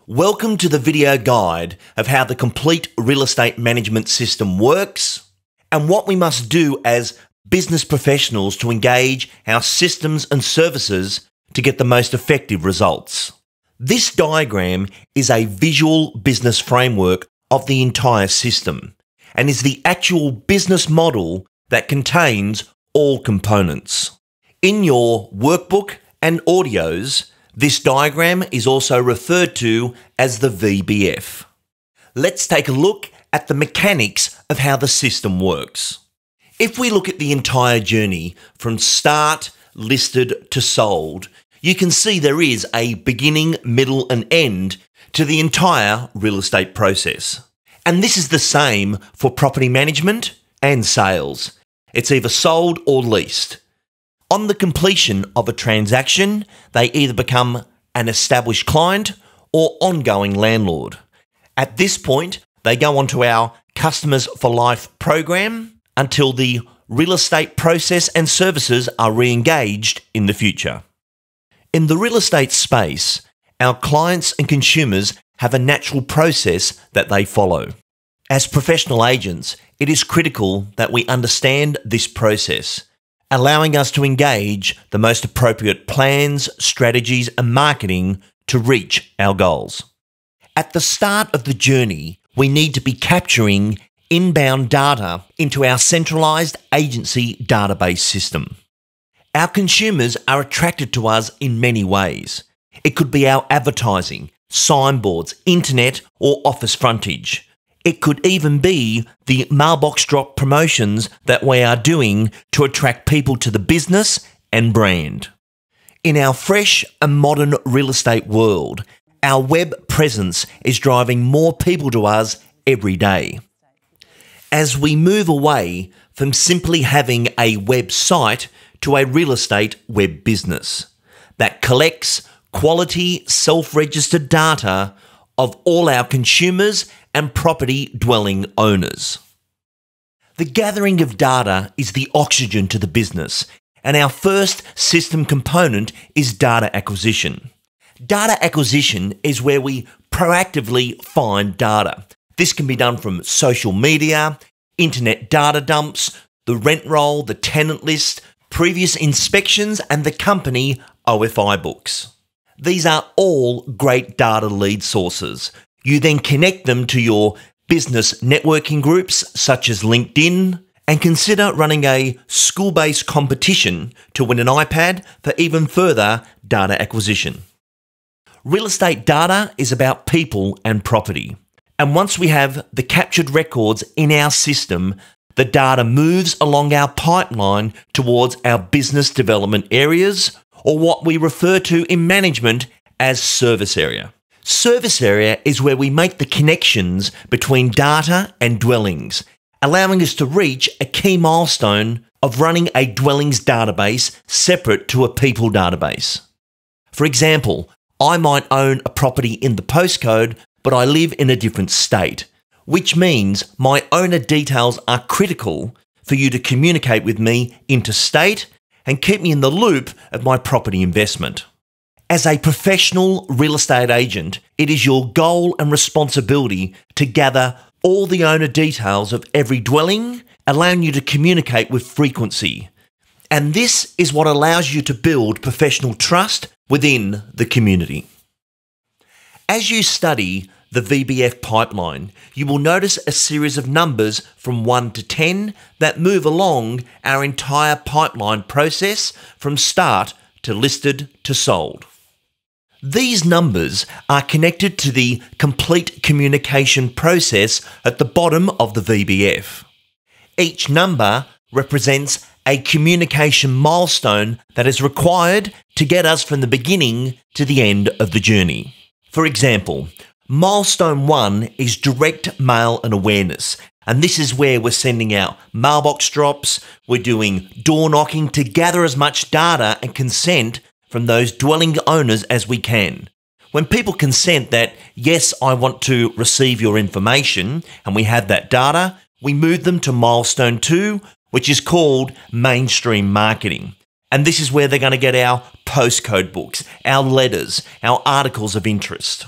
Welcome to the video guide of how the complete real estate management system works and what we must do as business professionals to engage our systems and services to get the most effective results. This diagram is a visual business framework of the entire system and is the actual business model that contains all components. In your workbook and audios, this diagram is also referred to as the Vbf. Let's take a look at the mechanics of how the system works. If we look at the entire journey from start, listed to sold, you can see there is a beginning, middle and end to the entire real estate process. And this is the same for property management and sales. It's either sold or leased. On the completion of a transaction, they either become an established client or ongoing landlord. At this point, they go on to our Customers for Life program until the real estate process and services are re-engaged in the future. In the real estate space, our clients and consumers have a natural process that they follow. As professional agents, it is critical that we understand this process, allowing us to engage the most appropriate plans, strategies and marketing to reach our goals. At the start of the journey, we need to be capturing inbound data into our centralized agency database system. Our consumers are attracted to us in many ways. It could be our advertising, signboards, internet or office frontage. It could even be the mailbox drop promotions that we are doing to attract people to the business and brand. In our fresh and modern real estate world, our web presence is driving more people to us every day. As we move away from simply having a website to a real estate web business that collects quality self-registered data of all our consumers and property dwelling owners. The gathering of data is the oxygen to the business, and our first system component is data acquisition. Data acquisition is where we proactively find data. This can be done from social media, internet data dumps, the rent roll, the tenant list, previous inspections, and the company OFI books. These are all great data lead sources. You then connect them to your business networking groups such as LinkedIn and consider running a school-based competition to win an iPad for even further data acquisition. Real estate data is about people and property. And once we have the captured records in our system, the data moves along our pipeline towards our business development areas, or what we refer to in management as service area. Service area is where we make the connections between data and dwellings, allowing us to reach a key milestone of running a dwellings database separate to a people database. For example, I might own a property in the postcode, but I live in a different state, which means my owner details are critical for you to communicate with me interstate and keep me in the loop of my property investment. As a professional real estate agent, it is your goal and responsibility to gather all the owner details of every dwelling, allowing you to communicate with frequency. And this is what allows you to build professional trust within the community. As you study the Vbf pipeline, you will notice a series of numbers from 1 to 10 that move along our entire pipeline process from start to listed to sold. These numbers are connected to the complete communication process at the bottom of the Vbf. Each number represents a communication milestone that is required to get us from the beginning to the end of the journey. For example, Milestone 1 is direct mail and awareness, and this is where we're sending out mailbox drops, we're doing door knocking to gather as much data and consent from those dwelling owners as we can. When people consent that, yes, I want to receive your information, and we have that data, we move them to Milestone 2, which is called mainstream marketing. And this is where they're going to get our postcode books, our letters, our articles of interest.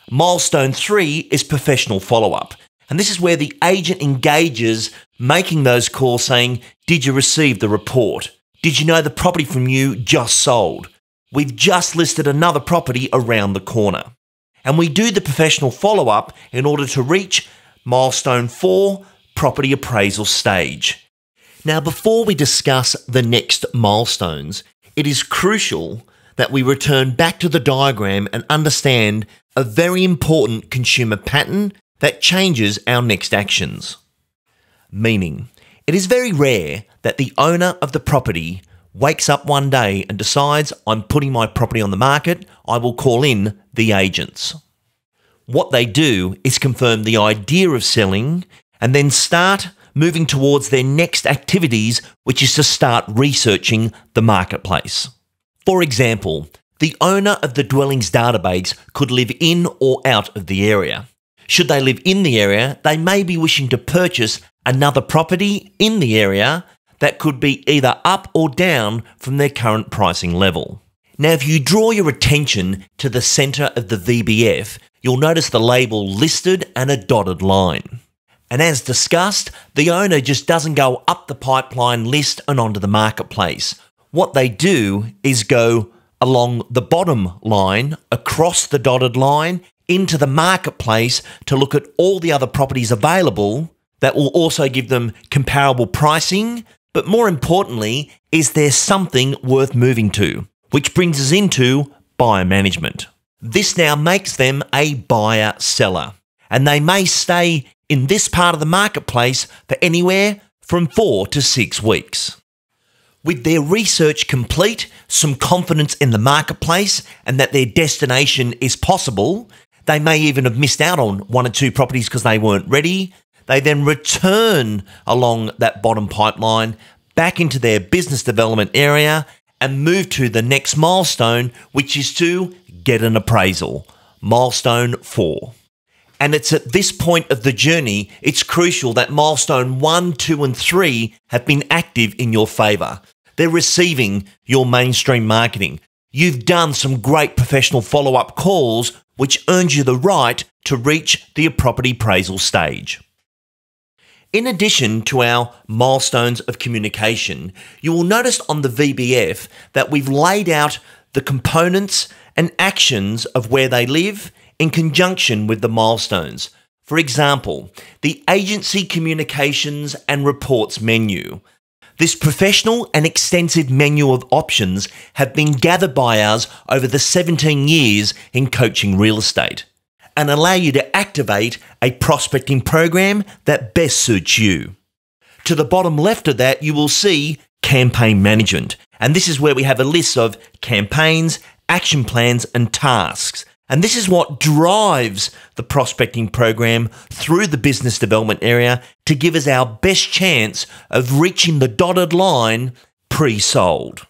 Milestone 3 is professional follow-up. And this is where the agent engages, making those calls saying, did you receive the report? Did you know the property from you just sold? We've just listed another property around the corner. And we do the professional follow-up in order to reach Milestone 4, property appraisal stage. Now, before we discuss the next milestones, it is crucial that we return back to the diagram and understand a very important consumer pattern that changes our next actions. Meaning, it is very rare that the owner of the property wakes up one day and decides, I'm putting my property on the market, I will call in the agents. What they do is confirm the idea of selling and then start moving towards their next activities, which is to start researching the marketplace. For example, the owner of the dwellings database could live in or out of the area. Should they live in the area, they may be wishing to purchase another property in the area that could be either up or down from their current pricing level. Now, if you draw your attention to the centre of the VBF, you'll notice the label listed and a dotted line. And as discussed, the owner just doesn't go up the pipeline list and onto the marketplace. What they do is go along the bottom line, across the dotted line, into the marketplace to look at all the other properties available that will also give them comparable pricing. But more importantly, is there something worth moving to? Which brings us into buyer management. This now makes them a buyer-seller, and they may stay in this part of the marketplace for anywhere from 4 to 6 weeks. With their research complete, some confidence in the marketplace and that their destination is possible, they may even have missed out on 1 or 2 properties because they weren't ready. They then return along that bottom pipeline back into their business development area and move to the next milestone, which is to get an appraisal, Milestone 4. And it's at this point of the journey, it's crucial that Milestone 1, 2 and 3 have been active in your favour. They're receiving your mainstream marketing. You've done some great professional follow-up calls, which earns you the right to reach the property appraisal stage. In addition to our milestones of communication, you will notice on the VBF that we've laid out the components and actions of where they live in conjunction with the milestones. For example, the agency communications and reports menu. This professional and extensive menu of options have been gathered by us over the 17 years in coaching real estate and allow you to activate a prospecting program that best suits you. To the bottom left of that, you will see campaign management. And this is where we have a list of campaigns, action plans, and tasks. And this is what drives the prospecting program through the business development area to give us our best chance of reaching the dotted line pre-sold.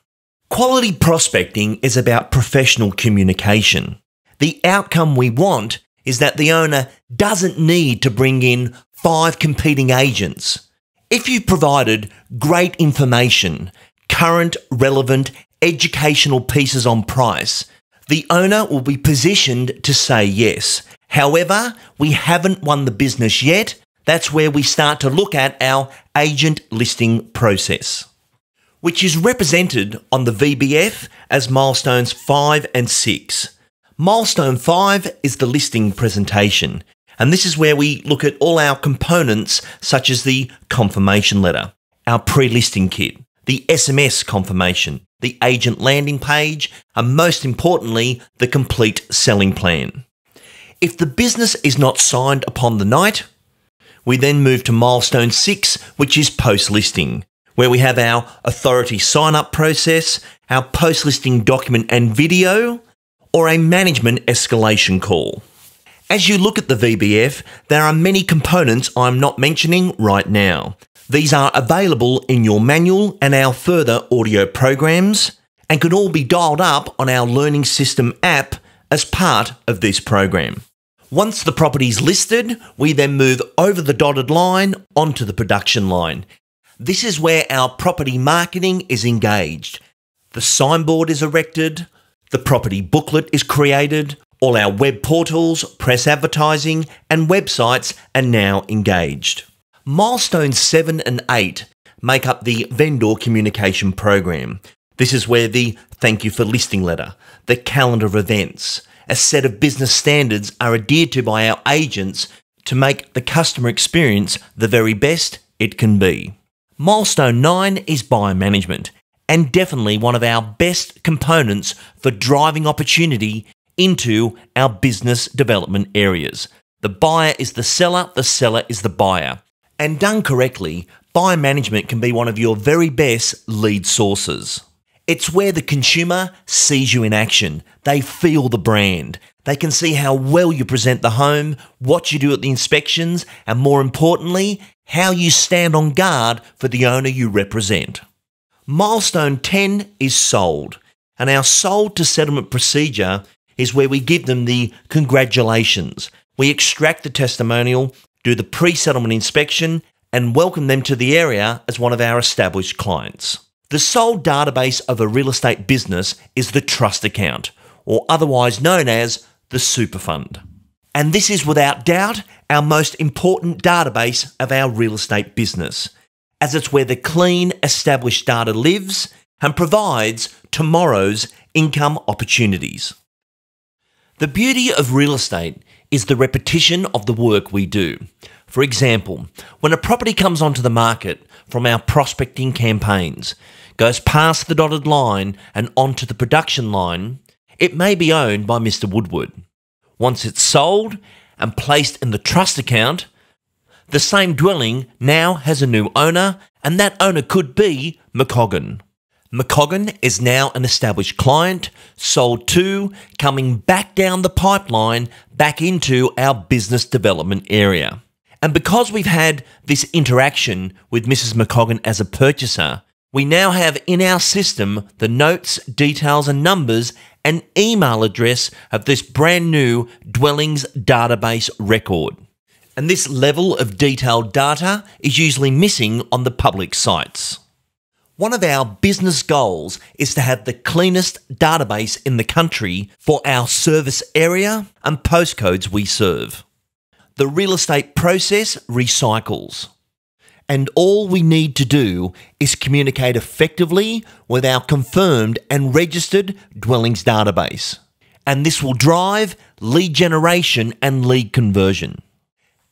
Quality prospecting is about professional communication. The outcome we want is that the owner doesn't need to bring in 5 competing agents. If you provided great information, current, relevant, educational pieces on price, the owner will be positioned to say yes. However, we haven't won the business yet. That's where we start to look at our agent listing process, which is represented on the VBF as milestones 5 and 6. Milestone 5 is the listing presentation, and this is where we look at all our components such as the confirmation letter, our pre-listing kit, the SMS confirmation, the agent landing page, and most importantly, the complete selling plan. If the business is not signed upon the night, we then move to milestone 6, which is post-listing, where we have our authority sign-up process, our post-listing document and video, or a management escalation call. As you look at the VBF, there are many components I'm not mentioning right now. These are available in your manual and our further audio programs and can all be dialed up on our learning system app as part of this program. Once the property is listed, we then move over the dotted line onto the production line. This is where our property marketing is engaged. The signboard is erected, the property booklet is created, All our web portals, press advertising, and websites are now engaged. Milestones 7 and 8 make up the vendor communication program. This is where the thank you for listing letter, the calendar of events, a set of business standards are adhered to by our agents to make the customer experience the very best it can be. Milestone 9 is buyer management, and definitely one of our best components for driving opportunity into our business development areas. The buyer is the seller is the buyer. And done correctly, buyer management can be one of your very best lead sources. It's where the consumer sees you in action. They feel the brand. They can see how well you present the home, what you do at the inspections, and more importantly, how you stand on guard for the owner you represent. Milestone 10 is sold, and our sold to settlement procedure is where we give them the congratulations. We extract the testimonial, do the pre-settlement inspection, and welcome them to the area as one of our established clients. The sold database of a real estate business is the trust account, or otherwise known as the super fund. And this is without doubt our most important database of our real estate business, as it's where the clean, established data lives and provides tomorrow's income opportunities. The beauty of real estate is the repetition of the work we do. For example, when a property comes onto the market from our prospecting campaigns, goes past the dotted line and onto the production line, it may be owned by Mr. Woodward. Once it's sold and placed in the trust account, the same dwelling now has a new owner, and that owner could be McCoggan. McCoggan is now an established client, sold to, coming back down the pipeline, back into our business development area. And because we've had this interaction with Mrs. McCoggan as a purchaser, we now have in our system the notes, details and numbers and email address of this brand new dwellings database record. And this level of detailed data is usually missing on the public sites. One of our business goals is to have the cleanest database in the country for our service area and postcodes we serve. The real estate process recycles, and all we need to do is communicate effectively with our confirmed and registered dwellings database, and this will drive lead generation and lead conversion.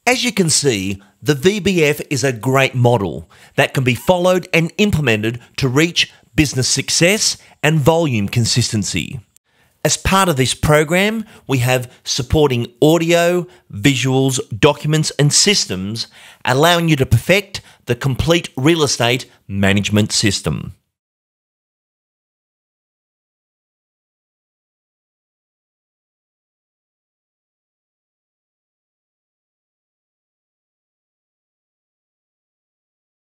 As you can see, the VBF is a great model that can be followed and implemented to reach business success and volume consistency. As part of this program, we have supporting audio, visuals, documents and systems, allowing you to perfect the complete real estate management system.